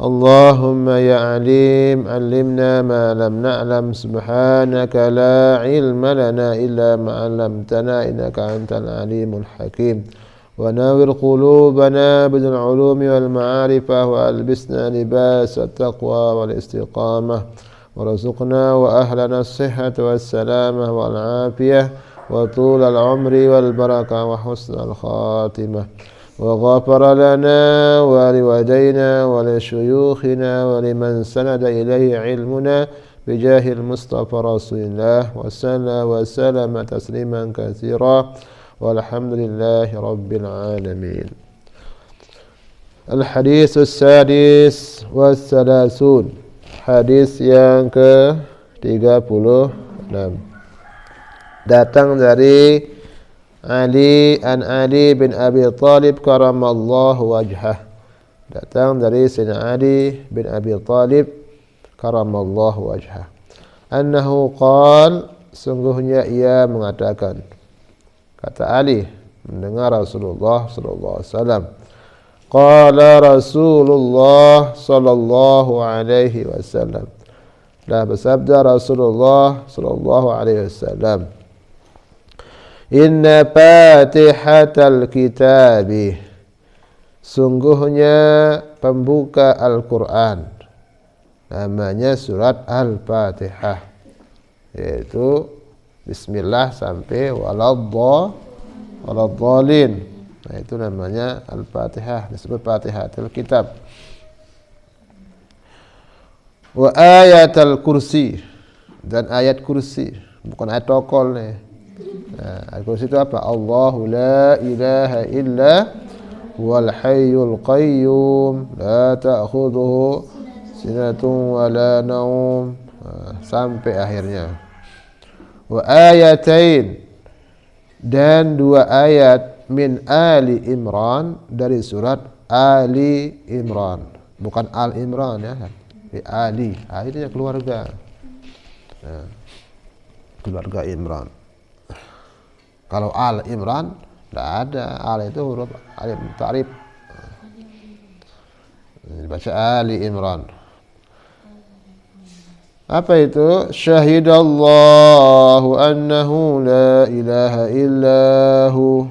اللهم يا عليم علمنا ما لم نعلم سبحانك لا علم لنا إلا ما علمتنا إنك أنت العليم الحكيم ونور قلوبنا بالعلوم والمعارف وألبسنا لباس التقوى والاستقامة ورزقنا وأهلنا الصحة والسلامة والعافية وطول العمر والبركة وحسن الخاتمة وغفر لنا ولوالدينا ولشيوخنا ولمن سند إليه علمنا بجاه المصطفى رسول الله وسلم تسليما كثيرا والحمد لله رب العالمين. الحديث السادس والثلاثون hadis yang ke-36 datang dari Ali bin Abi Thalib karamallahu wajhah. Datang dari Sayyidina Ali bin Abi Thalib karamallahu wajhah. Annahu qala, sungguhnya ia mengatakan, kata Ali mendengar Rasulullah sallallahu alaihi wasallam, qala Rasulullah sallallahu alaihi wasallam, dah bersabda Rasulullah sallallahu alaihi wasallam, inna fatihatal kitabi, sungguhnya pembuka Al-Quran namanya surat Al-Fatihah, yaitu Bismillah sampai waladhdallin. Nah, itu namanya Al-Fatihah, disebut Fatihatul Kitab. Wa ayatul kursi, dan ayat kursi, bukan ayat tokol nih. Nah, al-kursi itu apa? Allahu la ilaha illa huwal hayyul qayyum la ta'khudhuhu sinatun wa la naum, sampai akhirnya. Wa ayatain, dan dua ayat min Ali Imran, dari surat Ali Imran, bukan Al Imran ya, Ali itu keluarga. Nah, keluarga Imran. Kalau Al Imran tidak ada, Al itu huruf alif ta'rif. Dibaca Ali Imran. Apa itu? Syahidallahu annahu la ilaha illahu.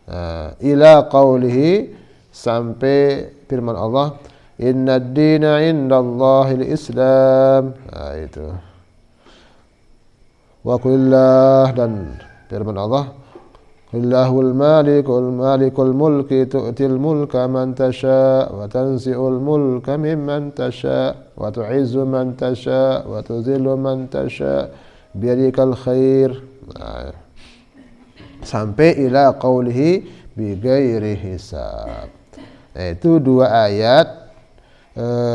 Nah, ila qawlihi, sampai firman Allah, inna ad-dina indallahil Islam. Nah, itu. Wa qulillah, dan firman Allah, qulillahul malikul mulki tu'til mulka man tasha wa tanzi'ul mulka mimman tasha wa tu'izzu man tasha wa tuzillu man tasha biyadikal khair. Nah, sampai ila qaulihi bi ghairi hisab. Nah, itu dua ayat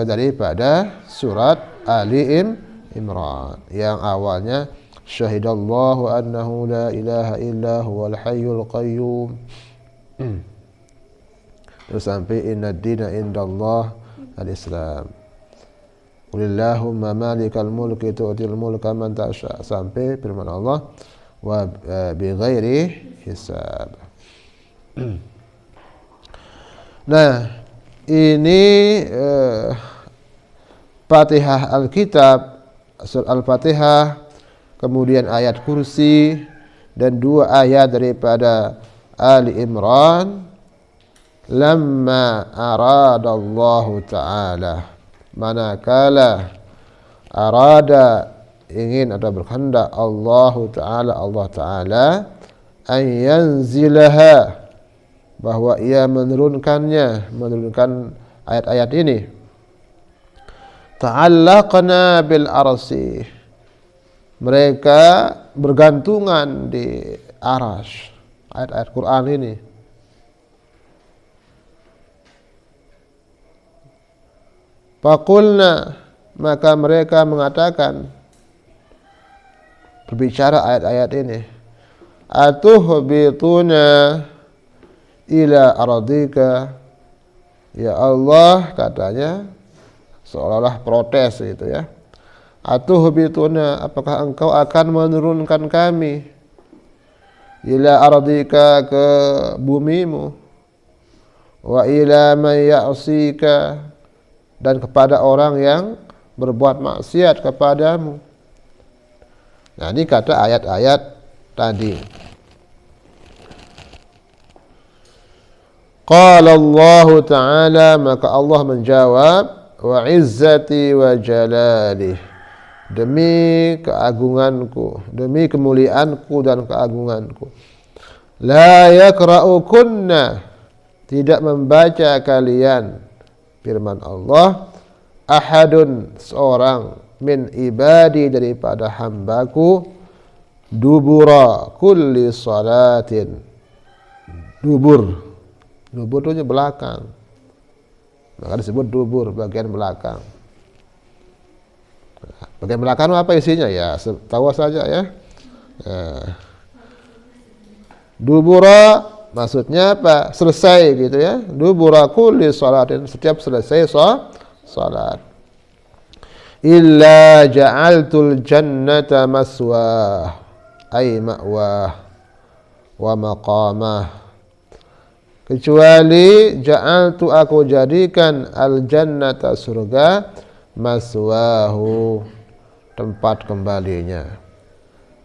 daripada surat Ali Imran yang awalnya syahidallahu annahu la ilaha illa huwal hayyul qayyum, terus sampai inna ad-dina indallah al-Islam, qulillahumma malikal mulki tu'til mulka man tasha, sampai firman Allah wa bi ghairi hisab. Nah, ini Fatihah Alkitab, surat Al-Fatihah, kemudian ayat kursi, dan dua ayat daripada Ali Imran. Lamma aradallahu ta'ala, manakala arada, ingin atau berkehendak, Allah Ta'ala an yanzilaha, bahwa ia menurunkan ayat-ayat ini. Ta'allaqna bil arsi, mereka bergantungan di arasy, ayat-ayat Quran ini. Faqulna, maka mereka mengatakan, berbicara ayat-ayat ini, atuhbituna ila ardika, ya Allah, katanya seolah-olah protes gitu ya. Atuhbituna, apakah engkau akan menurunkan kami, ila ardika, ke bumimu, wa ila man ya'sika, dan kepada orang yang berbuat maksiat kepadamu. Nah, ini kata ayat-ayat tadi. Qala Allah Ta'ala, maka Allah menjawab, wa izzati wa jalali, demi keagunganku, demi kemuliaanku dan keagunganku. La yakra'ukunna, tidak membaca kalian, firman Allah, ahadun, seorang, min ibadi, daripada hambaku, dubura kulli salatin, dubur itu belakang, maka disebut dubur, bagian belakang. Bagian belakang apa isinya? Ya, tahu saja ya. Nah, dubura maksudnya apa? Selesai gitu ya. Dubura kulli salatin, setiap selesai salat. Illa ja'altul jannata maswah, ay ma'wah wa maqamah. Kecuali ja'altu, aku jadikan, al jannata, surga, maswahu, tempat kembalinya,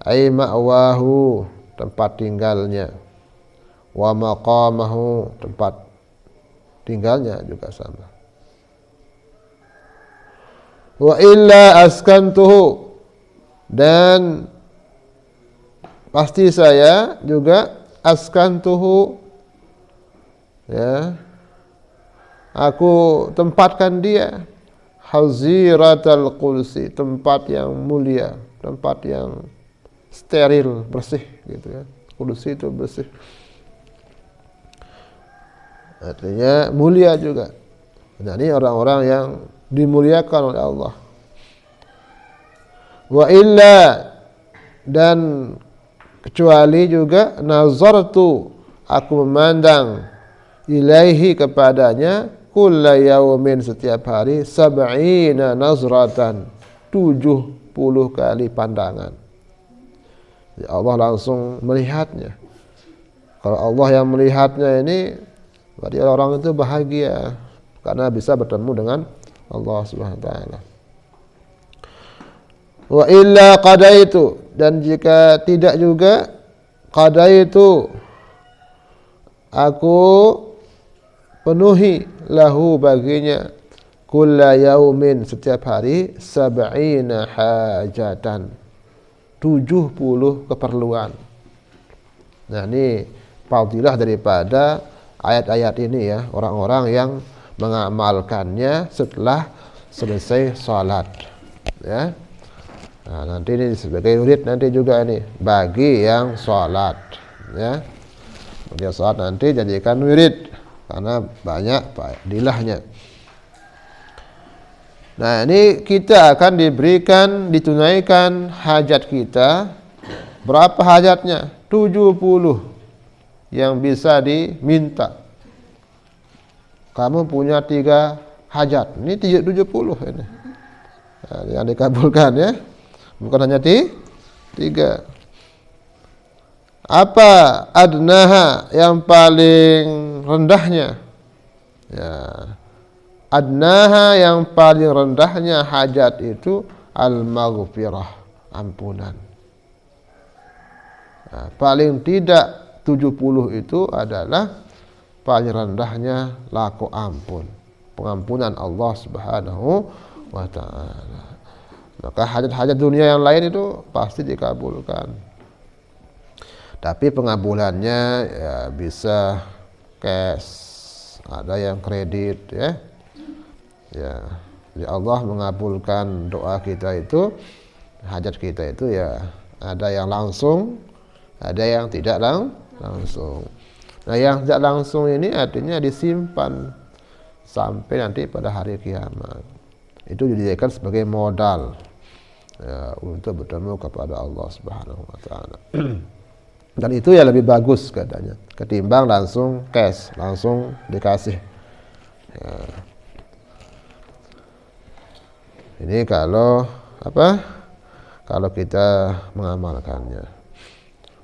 ay ma'wahu, tempat tinggalnya, wa maqamahu, tempat tinggalnya juga sama. Wa illa askantuhu, dan pasti saya juga askantuhu, ya, aku tempatkan dia, haziratal qudsi, tempat yang mulia, tempat yang steril, bersih gitu ya. Qudsi itu bersih, artinya mulia juga. Nah, ini orang-orang yang dimuliakan oleh Allah. Wa illa, dan kecuali juga, nazartu, aku memandang, ilaihi, kepadanya, kulla yaumin, setiap hari, sab'ina nazratan, 70 kali pandangan. Ya, Allah langsung melihatnya. Kalau Allah yang melihatnya ini, berarti orang itu bahagia karena bisa bertemu dengan Allah Subhanahu wa taala. Wa illa qadaitu, dan jika tidak juga, qadaitu, aku penuhi, lahu, baginya, kulla yaumin, setiap hari, sab'ina hajatan, 70 keperluan. Nah, ini fadilah daripada ayat-ayat ini ya, orang-orang yang mengamalkannya setelah selesai salat ya. Nah, nanti ini sebagai murid nanti juga ini bagi yang salat ya. Dia salat nanti jadikan wirid karena banyak fadilahnya. Nah, ini kita akan diberikan, ditunaikan hajat kita. Berapa hajatnya? 70 yang bisa diminta. Kamu punya 3 hajat. Ini 70 ini. Nah, yang dikabulkan ya. Bukan hanya 3. Apa adnaha, yang paling rendahnya? Ya. Adnaha, yang paling rendahnya hajat itu, al-maghfirah, ampunan. Nah, paling tidak 70 itu adalah paling rendahnya laku ampun, pengampunan Allah Subhanahu wa ta'ala. Maka hajat-hajat dunia yang lain itu pasti dikabulkan. Tapi pengabulannya ya bisa cash, ada yang kredit ya. Ya, jadi Allah mengabulkan doa kita itu, hajat kita itu ya, ada yang langsung, ada yang tidak langsung. Nah, yang tidak langsung ini artinya disimpan sampai nanti pada hari kiamat. Itu dijadikan sebagai modal ya, untuk bertemu kepada Allah Subhanahu wa taala. Dan itu ya lebih bagus katanya ketimbang langsung cash, langsung dikasih. Ya. Ini kalau apa? Kalau kita mengamalkannya.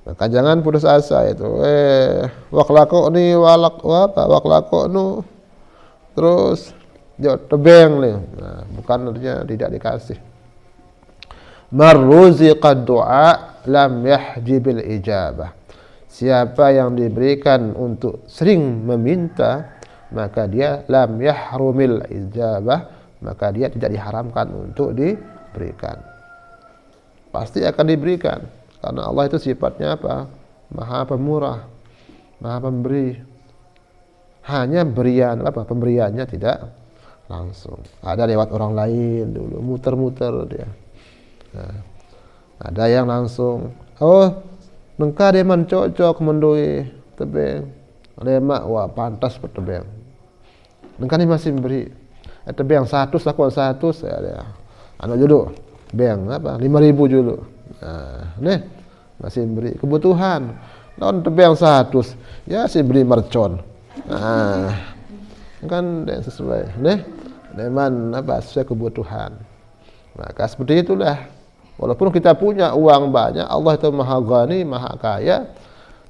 Maka jangan putus asa itu. Waklakoni walak apa? Waklakonu. Terus dia tebeng nih. Nah, bukan artinya tidak dikasih. Marruziqad du'a lam yahjibil ijabah. Siapa yang diberikan untuk sering meminta, maka dia lam yahrumil ijabah, maka dia tidak diharamkan untuk diberikan. Pasti akan diberikan, karena Allah itu sifatnya apa? Maha pemurah, maha pemberi. Hanya pemberiannya tidak langsung. Ada lewat orang lain dulu, muter-muter dia. Nah, ada yang langsung, nengka dia cocok mendui tebeng. Lemak, wah pantas bertebeng. Nengka ni masih beri. Tebeng 100 lakukan 100 ya. Anak jodoh. Beng apa? 5.000 dulu. Nah, nih masih beri kebutuhan. Non tebeng 100, ya si beri mercon. Nah, kan sesuai. Nih, deman apa sesuai kebutuhan. Maka seperti itulah. Walaupun kita punya uang banyak, Allah itu maha ghani, maha kaya,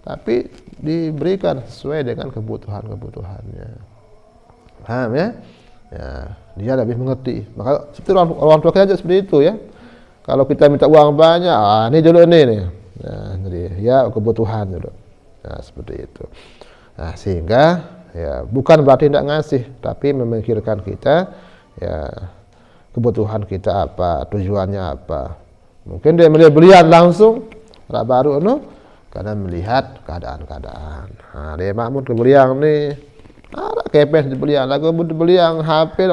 tapi diberikan sesuai dengan kebutuhannya. Paham ya? Ya, dia lebih mengerti. Maka seperti orang tua kita aja seperti itu ya. Kalau kita minta uang banyak, ini dulu nih. Nah, jadi ya kebutuhan dulu. Nah, seperti itu. Nah, sehingga ya bukan berarti tidak ngasih, tapi memikirkan kita ya kebutuhan kita apa, tujuannya apa. Mungkin dia melihat belian langsung, tak baru karena melihat keadaan. Nah, dia makmud ke belian nih, ada kepes di belian, lagu di belian HP,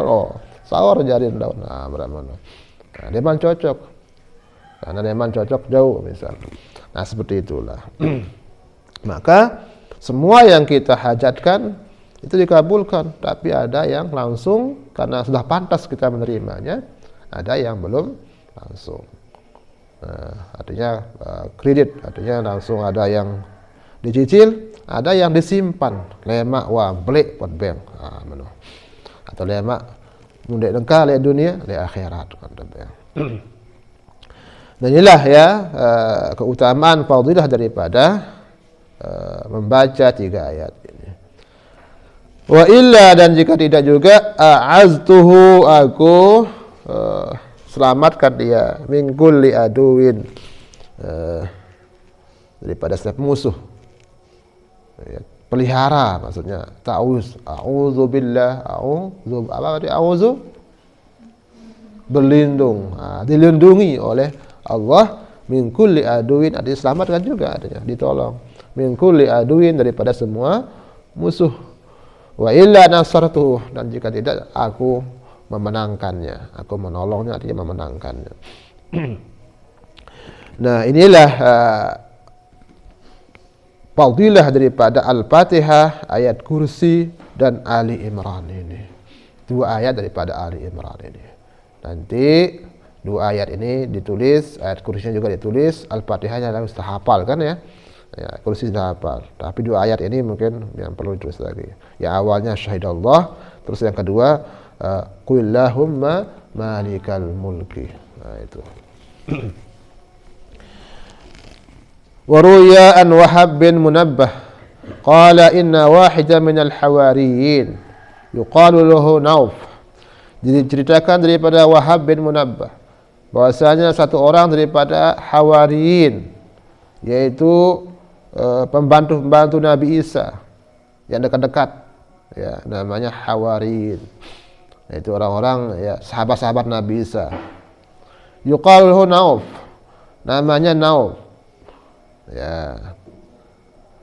sahur jarin daun. Nah, beramal. Nah, dia cocok, karena dia cocok jauh misal. Nah, seperti itulah. Maka semua yang kita hajatkan itu dikabulkan, tapi ada yang langsung karena sudah pantas kita menerimanya, ada yang belum langsung. Artinya kredit, artinya langsung ada yang dicicil, ada yang disimpan, lemak wah beli buat bank, atau lemak mundek dengka le dunia le akhirat kata bank. Dan inilah ya keutamaan fadilah daripada membaca 3 ayat ini. Wa illa, dan jika tidak juga, a'aztuhu, aku selamatkan dia min kulli aduwin, daripada setiap musuh. Ya, pelihara maksudnya. A'udzubillah, a'udzu berlindung, dilindungi oleh Allah min kulli aduwin, artinya diselamatkan juga, artinya ditolong. Min kulli aduwin, daripada semua musuh. Wa illa nasartuhu, dan jika tidak aku memenangkannya, aku menolongnya, artinya memenangkannya. Nah, inilah fadilah daripada Al-Fatihah, ayat kursi dan Ali Imran ini. 2 ayat daripada Ali Imran ini. Nanti 2 ayat ini ditulis, ayat kursinya juga ditulis, Al-Fatihahnya harus hafal kan ya. Ya, kursi sudah hafal. Tapi 2 ayat ini mungkin yang perlu ditulis lagi. Yang awalnya syahidallah, terus yang kedua qul lahumma malikal mulki. Nah, itu. Wa ruya an Wahab bin Munabbah qala inna wahida minal hawariyin yuqalu lahu Nauf. Jadi ceritakan daripada Wahab bin Munabbah bahwasanya satu orang daripada hawariyin, yaitu pembantu-pembantu Nabi Isa yang dekat-dekat, ya, namanya hawariyin. Itu orang-orang ya sahabat-sahabat Nabi Isa. Yuqalu Nauf, namanya Nauf. Ya.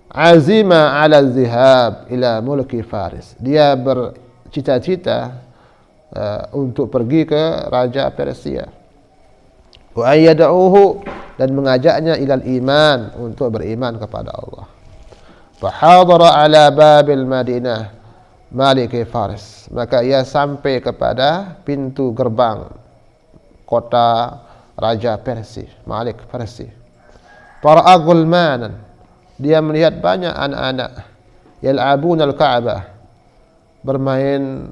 Azima ala zihab ila mulki Faris. Dia bercita-cita untuk pergi ke raja Persia. Wa ayyada'uhu, dan mengajaknya ilal iman, untuk beriman kepada Allah. Fa hadara ala babil Madinah Malik Faris, maka ia sampai kepada pintu gerbang kota raja Persia, Malik Persia. Fara'a gulmanan, dia melihat banyak anak-anak yal'abun al-Ka'bah, bermain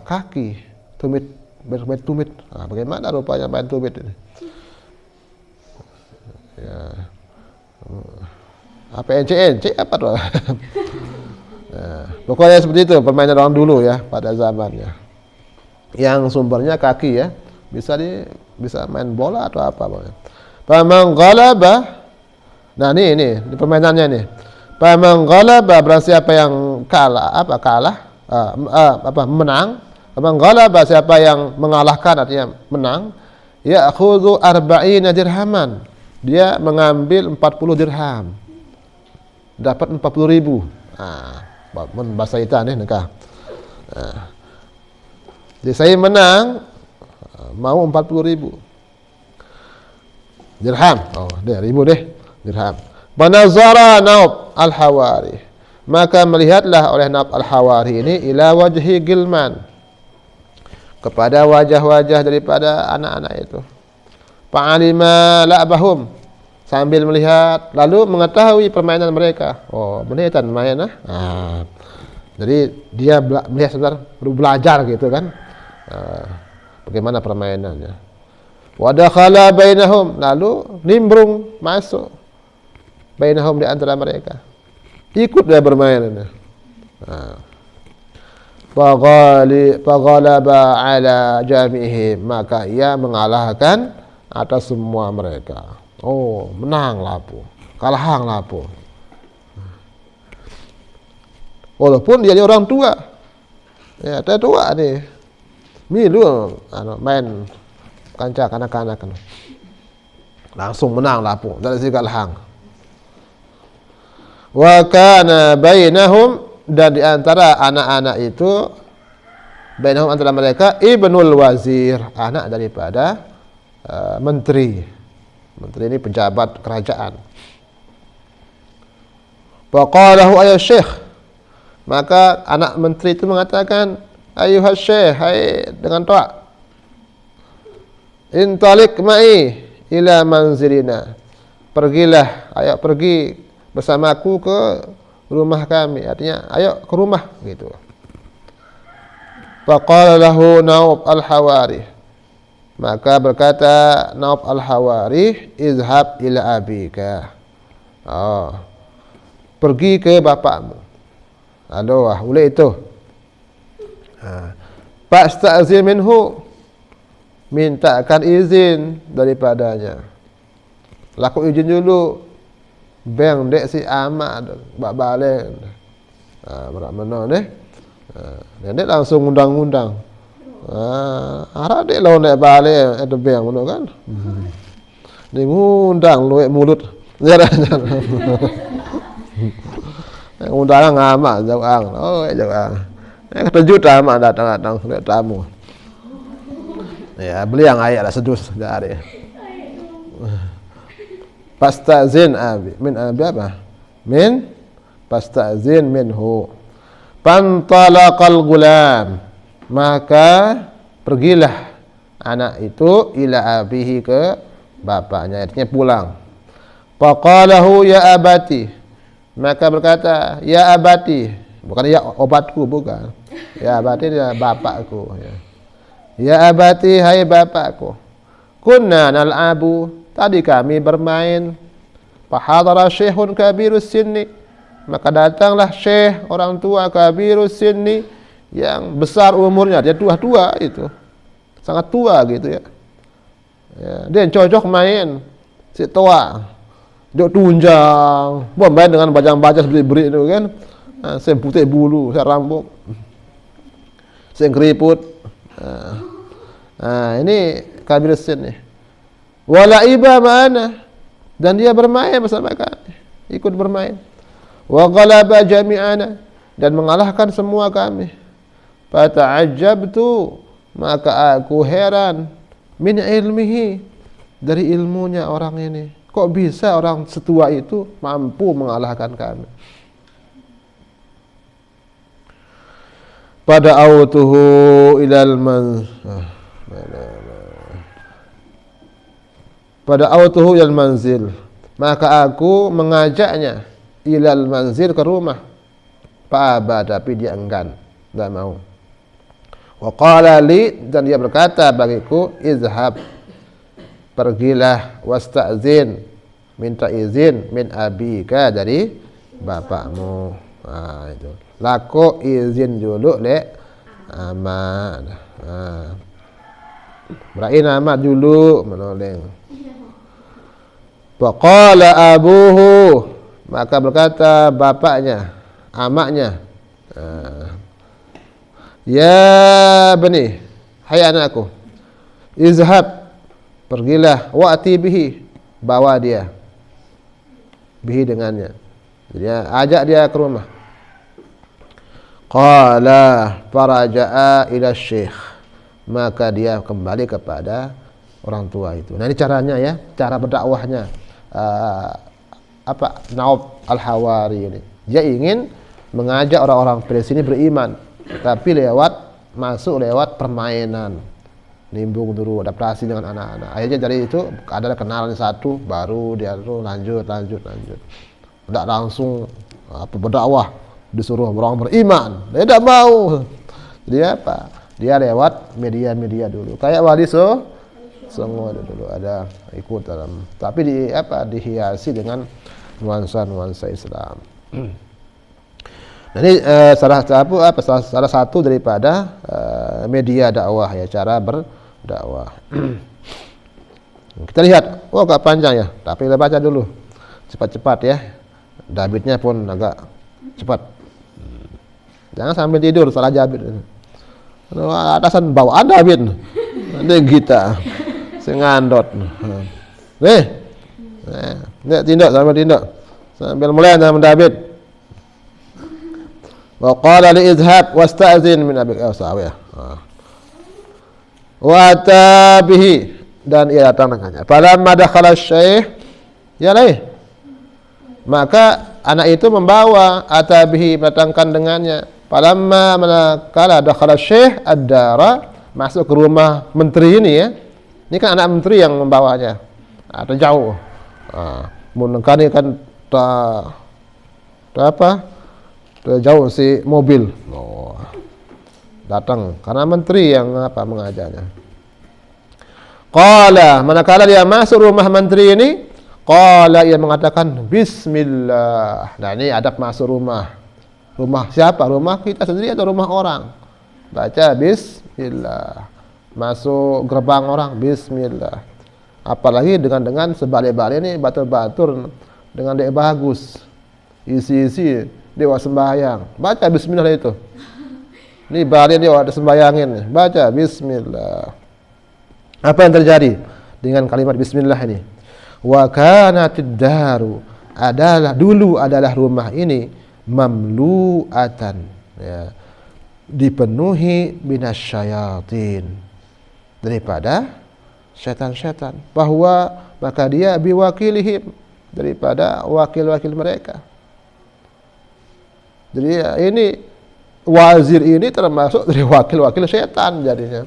kaki, bermain tumit. Bagaimana rupanya main tumit ini? Ya. Apa ence apa tuh? Nah, pokoknya seperti itu permainan orang dulu ya pada zamannya. yang sumbernya kaki ya. Bisa main bola atau apa pokoknya. Faman ghalaba. Nah, ini permainannya nih. Faman ghalaba, berarti siapa yang menang. Faman ghalaba, siapa yang mengalahkan artinya menang, ya'khudhu 40 dirhaman. Dia mengambil 40 dirham. Dapat 40.000. Bahasa kita nih nikah. Jadi saya menang mau 40.000 dirham. Ribu deh dirham. Banazara Naub al-Hawari, maka melihatlah oleh Naub al-Hawari ini ila wajhi Gilman, kepada wajah-wajah daripada anak-anak itu. Fa'alima la'bahum, sambil melihat lalu mengetahui permainan mereka. Menaitan main jadi dia melihat sebentar, belajar gitu kan. Bagaimana permainannya. Wa dakhala bainahum, lalu nimbrung masuk bainahum, di antara mereka. Ikut dia bermain. Faghalaba ala jami'ihim, maka ia mengalahkan atas semua mereka. Menang lapu, kalahang lapu. Walaupun dia orang tua. Ya, dia tua nih. Milu main kanca kanak-kanak kan. Langsung menang lapu, dari si kalahang. Wa kana bainahum, dan di antara anak-anak itu, bainahum antara mereka, ibnul wazir, anak daripada menteri. Menteri ini pejabat kerajaan. Faqalahu ayy syekh, maka anak menteri itu mengatakan, ayuhas syekh, hai dengan toa, intalik ma'i ila manzilina, pergilah, ayo pergi bersamaku ke rumah kami, artinya ayo ke rumah gitu. Faqala lahu Naub al-Hawari, maka berkata Naub al-Hawari, izhab ila abika, pergi ke bapakmu. Boleh itu. Fasta'zin minhu, mintakan izin daripadanya. Laku izin dulu. Bang dek si amak bak balik. Berak mana deh. Dek langsung undang-undang. Arah dek lawan dek balik ada bang mana kan. Dia ngundang luek mulut. Jarang. Undangan ngamak jauh-ang. Jauh-ang. Terkejut amak datang lihat tamu. Ya, beli yang ayat lah sedus dari. Fasta'zin abi, min abi apa? Min fasta'zin minhu. Pantalaqal gulam, maka pergilah anak itu ila abihi, ke bapaknya, artinya pulang. Faqalahu ya abati, maka berkata ya abati, bukan ya obatku, bukan. Ya abati dia bapakku ya. Ya abati, hai bapakku. Kunna nal'abu, tadi kami bermain. Fahadara syekhun kabirus sinni, maka datanglah syekh, orang tua, kabirus sinni, yang besar umurnya, dia tua-tua itu. Sangat tua gitu ya. Dia cocok main si tua. Jok tunjang, main dengan bajang-bajang seperti itu kan. Saya putih bulu, saya rambut. Saya keriput. Ini kabir sin nih. Walaiba ma'ana, dan dia bermain bersama kami, ikut bermain. Wa ghalaba jami'ana, dan mengalahkan semua kami. Fata'ajjabtu, maka aku heran, min ilmihi, dari ilmunya orang ini. Kok bisa orang setua itu mampu mengalahkan kami? Pada autuhu ilal manzil, maka aku mengajaknya ilal manzil, ke rumah. Fa'aba, tapi dia enggan, tidak mau. Wa qala li, dan dia berkata bagiku, izhab, pergilah, wasta'zin, minta izin, min abika, dari bapakmu. Itu laku izin dulu le Amat. Berain amat dulu menoleng. Faqala abuhu, maka berkata bapaknya, amaknya, ya bani, hai anakku, izhab, pergilah, wa'ti bihi, bawa dia, bihi dengannya. Jadi ajak dia ke rumah. Qala faraja'a ila syekh, maka dia kembali kepada orang tua itu. Nah ini caranya ya, cara berdakwahnya Naub Al-Hawari ini. Dia ingin mengajak orang-orang Palestina beriman, tapi masuk lewat permainan, nimbung dulu, adaptasi dengan anak-anak. Akhirnya dari itu ada kenalan satu, baru dia tuh lanjut. Tidak langsung berdakwah, disuruh orang beriman, dia tidak mau. Dia Dia lewat media-media dulu. Kayak Wali semua dulu ada ikut dalam, tapi dihiasi dengan nuansa Islam. Nah, ini salah satu daripada media dakwah ya, cara berdakwah. Kita lihat, agak panjang ya, tapi kita baca dulu cepat-cepat ya. Dabitnya pun agak cepat. Jangan sambil tidur salah jabit. Atasan bawaan dabit. Nanti kita sengandot. Nih. Tindak sambil mulai sama David. Wa qala li izhab wasta'zin min abik Sawiyah. Wa tabihi, dan ia datang dengannya. Falamma dakhala asy-syekh, maka anak itu membawa atabihi, mendatangkan dengannya. Falamma manakala dakhala asy-syekh ad-dara, masuk ke rumah menteri ini ya. Ini kan anak menteri yang membawanya. Atau jauh. Menengkani kan jauh si mobil. Datang karena menteri yang mengajarnya. Qala, manakala dia masuk rumah menteri ini, qala, ia mengatakan bismillah. Nah, ini adab masuk rumah. Rumah siapa? Rumah kita sendiri atau rumah orang? Baca bismillah. Masuk gerbang orang bismillah. Apalagi dengan sebalik-balik ini batur-batur dengan dek bagus. Isi dewa sembahyang. Baca bismillah itu. Ini balik dia ada sembayangin. Baca bismillah. Apa yang terjadi dengan kalimat bismillah ini? Wa kanatid daru, dulu adalah rumah ini mamlu'atan, ya, dipenuhi minasyayatin, daripada syaitan-syaitan, bahwa maka dia biwakilihim, daripada wakil-wakil mereka. Jadi ini wazir ini termasuk dari wakil-wakil syaitan jadinya,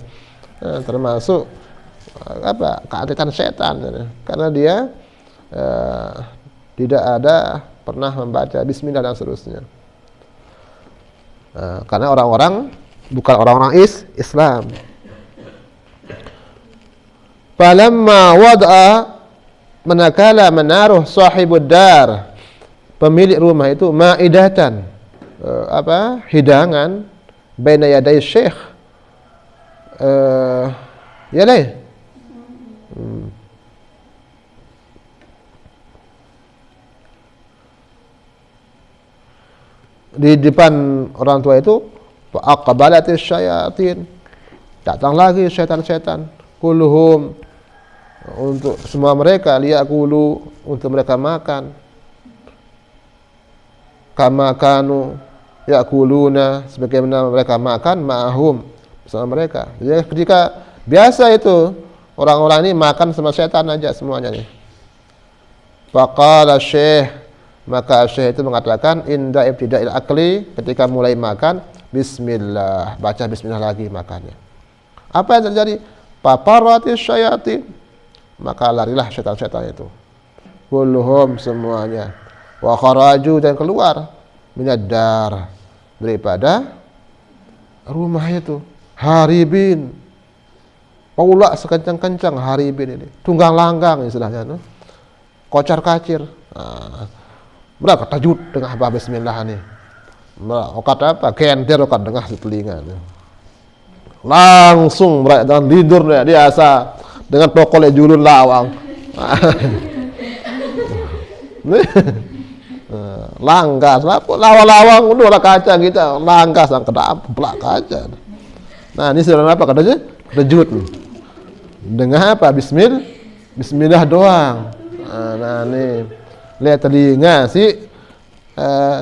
termasuk keantitan syaitan, karena dia tidak ada pernah membaca bismillah dan seterusnya. Karena orang-orang bukan orang-orang Islam. Falamma wada'a, manakala menaruh sahibud dar, pemilik rumah itu, ma'idatan, hidangan, baina yaday syekh, di depan orang tua itu, aqbalatish syayatin, datang lagi syaitan-syaitan, kulluhum, untuk semua mereka, liyakulu, untuk mereka makan, kama kanu yakuluna, sebagaimana mereka makan, ma'ahum, bersama mereka. Jadi ketika biasa itu orang-orang ini makan sama syaitan aja semuanya nih. Faqala syekh, maka syekh itu mengatakan inda ibtida'il akli, ketika mulai makan, bismillah, baca bismillah lagi makannya. Apa yang terjadi? Paparatis syayatin, maka larilah syaitan-syaitan itu. Kulluhum, semuanya. Wa kharaju, dan keluar, minadar, daripada rumah itu. Haribin, paula sekencang-kencang, haribin ini. Tunggang langgang istilahnya, no? Kocar-kacir. Berapa tajud dengan bismillah ini. Okat apa? Kenter okat dengar di telinga. langsung jangan tidur dia asa dengan pokoknya julun lawang. Langkas, lawang-lawang udah kaca kita, langkas sang kedamplak kaca. Nah ini sebenarnya apa katanya? Kejut. Dengan apa? Bismillah doang. Nah nih lihat telinga si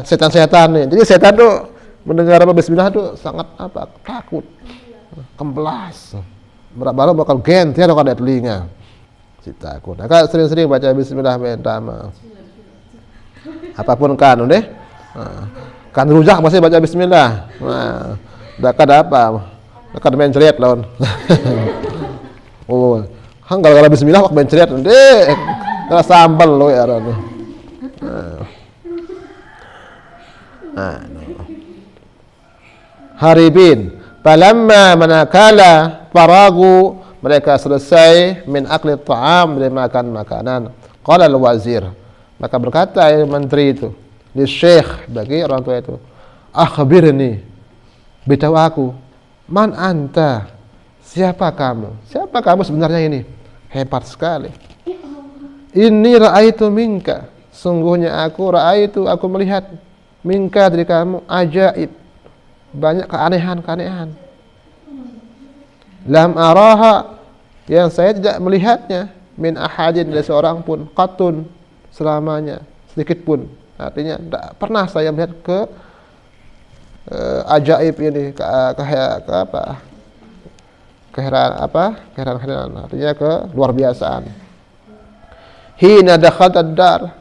setan-setan nih. Jadi setan tuh mendengar apa Bismillah tuh sangat apa? Takut, kembelas. Baru bakal ganti atau kada telinga. Si takut. Nah, kan sering-sering baca Bismillah pertama. Apapun kan, udah. Kan rujak masih baca Bismillah. Nah, dah kada apa? Kada main cerit lawan. Oh, hang gara-gara Bismillah wak main cerit, deh. Kada sambal lo ya anu. Haribin. Falamma manakala faragu, mereka selesai min akli ta'am, dari makan makanan. Qala al-wazir, maka berkata menteri itu di syekh bagi orang tua itu, akhbirni, beritahu aku, man anta, siapa kamu sebenarnya ini, hebat sekali. Inni ra'aitu minka, sungguhnya aku melihat minka dari kamu ajaib, banyak keanehan. Lam araha, yang saya tidak melihatnya, min ahadin, dari seorang pun, qatun, selamanya, sedikit pun. Artinya tidak pernah saya melihat ajaib ini, keheranan, artinya ke luar biasaan. Hina dakhaltad dar,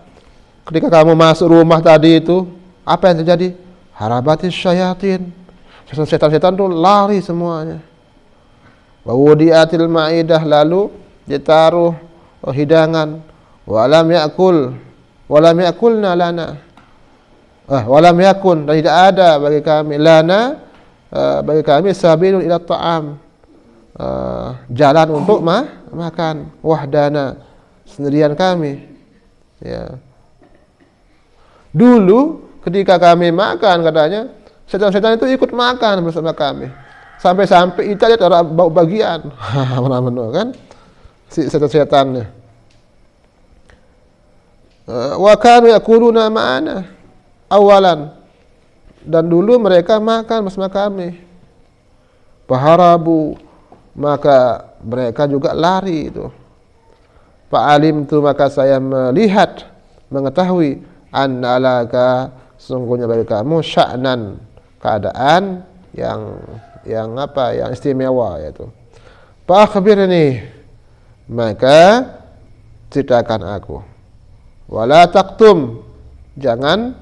ketika kamu masuk rumah tadi itu, apa yang terjadi? Harabatis syayatin, setan-setan itu lari semuanya. Wa wudi'atil ma'idah, lalu ditaruh hidangan. Walam yakulna lana, walam yakun, dan tidak ada bagi kami, lana, bagi kami, sabilun ila ta'am, jalan untuk makan, wahdana, sendirian kami. Ya. Dulu ketika kami makan, katanya setan-setan itu ikut makan bersama kami. Sampai-sampai kita lihat orang bau bagian. Mana-mana kan si setan-setannya. Wa kanu yakuluna ma'ana awalan, dan dulu mereka makan bersama kami. Faharabu, maka mereka juga lari itu. Fa'alim tu, maka saya melihat, mengetahui, annalaka, sungguhnya bagi kamu, sya'nan, keadaan yang istimewa, yaitu fa'akhbirni, maka ceritakan aku, wala taktum, jangan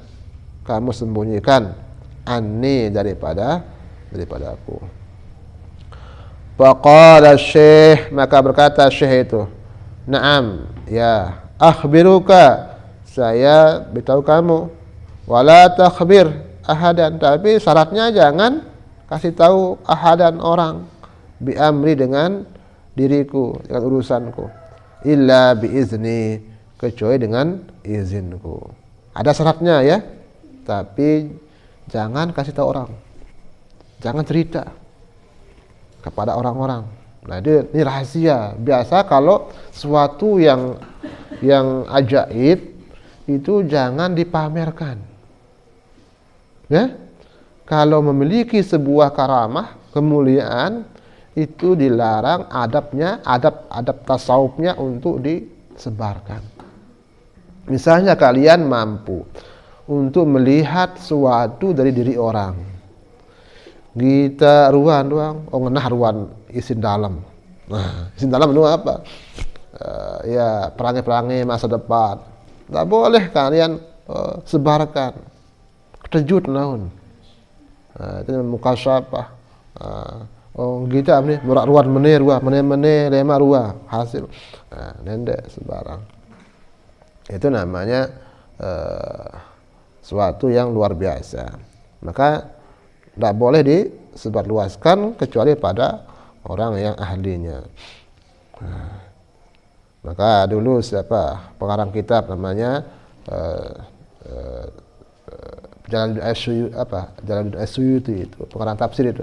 kamu sembunyikan, anni, daripada aku. Faqala syekh, maka berkata syekh itu, na'am, ya, akhbiruka, saya beritahu kamu, wala takhbir ahadan, tapi syaratnya jangan kasih tahu ahadan orang, bi amri, dengan diriku, dengan urusanku, illa bi izni, kecuali dengan izinku. Ada syaratnya ya, tapi jangan kasih tahu orang, jangan cerita kepada orang-orang. Nah ini rahasia. Biasa kalau sesuatu yang ajaib itu jangan dipamerkan. Ya, kalau memiliki sebuah karamah, kemuliaan, itu dilarang, adab tasawufnya untuk disebarkan. Misalnya kalian mampu untuk melihat sesuatu dari diri orang, kita ruan doang, ngenah ruan isin dalam. Nah, isin dalam itu apa? Ya perangai-perangai masa depan. Tak boleh kalian sebarkan. Terkejut naun. Itu mukasyafah. Kita ni murak ruan menir lema ruah hasil. Nendek sebarang. Itu namanya sesuatu yang luar biasa. Maka tidak boleh disebarluaskan kecuali pada orang yang ahlinya. Maka dulu pengarang kitab namanya Jalaluddin As-Suyuti, itu pengarang tafsir itu.